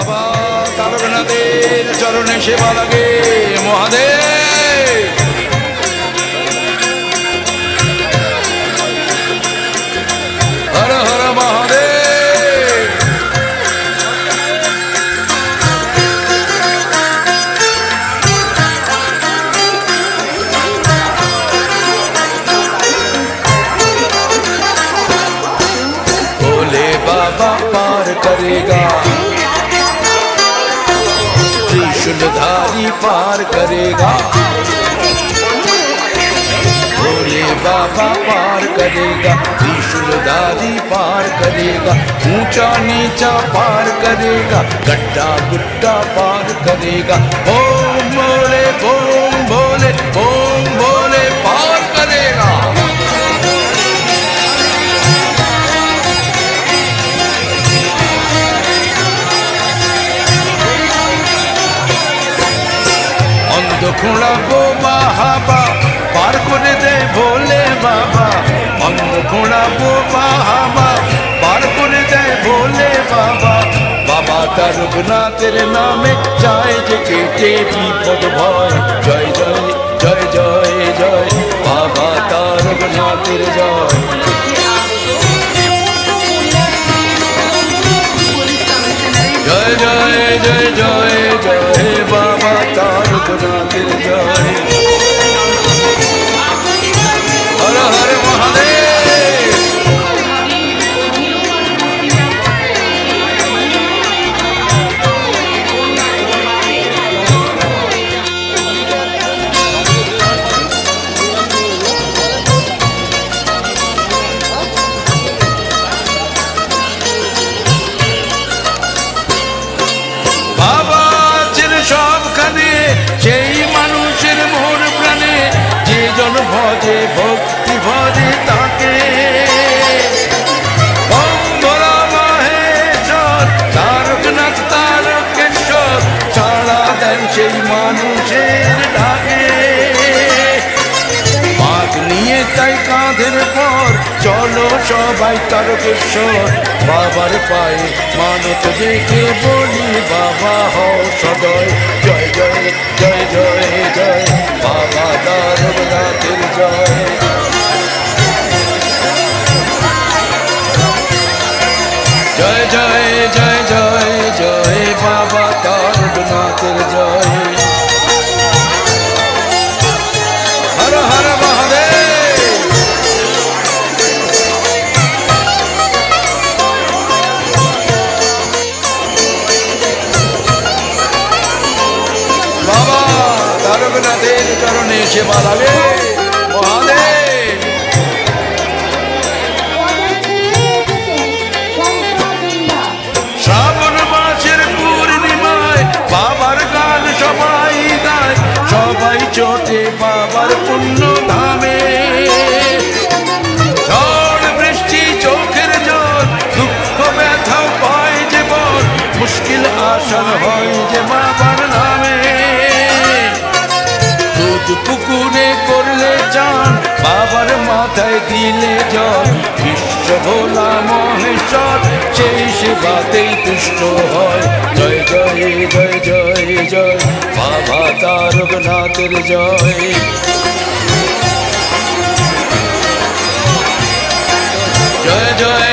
বাবা তারকনাথের চরণে সেবা লাগে মহাদেব। হর হর মহাদেব। भोले बाबा पार करेगा, त्रिशूलधारी पार करेगा। भोले बाबा पार करेगा, त्रिशूलधारी पार करेगा। ऊंचा नीचा पार करेगा, गड्ढा गुड्ढा पार करेगा। ओम भोले ओम भोले ओम भोले पार करेगा। অন্ধখোঁড়া বোমা হাবা পার করে দে ভোলে বাবা। অন্ধখোঁড়া বোমা হাবা পার করে দে ভোলে বাবা। বাবা তারকনাথের নামে চায় যে কেটে বিপদ ভয়। জয় জয় জয় জয় জয় বাবা তারকনাথের জয়। জয় জয় জয় জয় জয় বাবা তারকনাথের জয়। হর হর মহাদেব। সেই মানুষের মোর প্রাণে যে জন ভজে ভক্তি ভজে তাকে। ওম ভোলা মহেশ্বর তারকনাথ তারকেশ্বর ছাড়া দেন সেই মানুষের ডাকে। মাগ নিয়ে তাই কাঁধের পর চলো সবাই তারকেশ্বর। বাবার পায়ে মানত দেখে বলি বাবা হও সদয়। জয় জয় জয় জয় জয় বাবা তারকনাথের জয়। জয় জয় জয় জয় জয় বাবা তারকনাথের জয়। হর হর মহাদেব। বাবা তারকনাথের চরণে সেবা লাগে মহাদেব। শ্রাবণ মাসের পূর্ণিমায় বাবার গান সবাই গায়। সবাই চটে বাবার পুণ্য ধামে। ঝড় বৃষ্টি চোখের জল দুঃখ ব্যথাও পায় যে বল। মুশকিল আসান হয় যে বাবার নামে। দুধ পুকুরে করলে চান বাবার মাথায় দিলে জল। বিশ্ব ভোলা মহেশ্বর সেই সেবাতেই তুষ্ট হয়। জয় জয় জয় জয় জয় বাবা তারকনাথের জয়। জয় জয়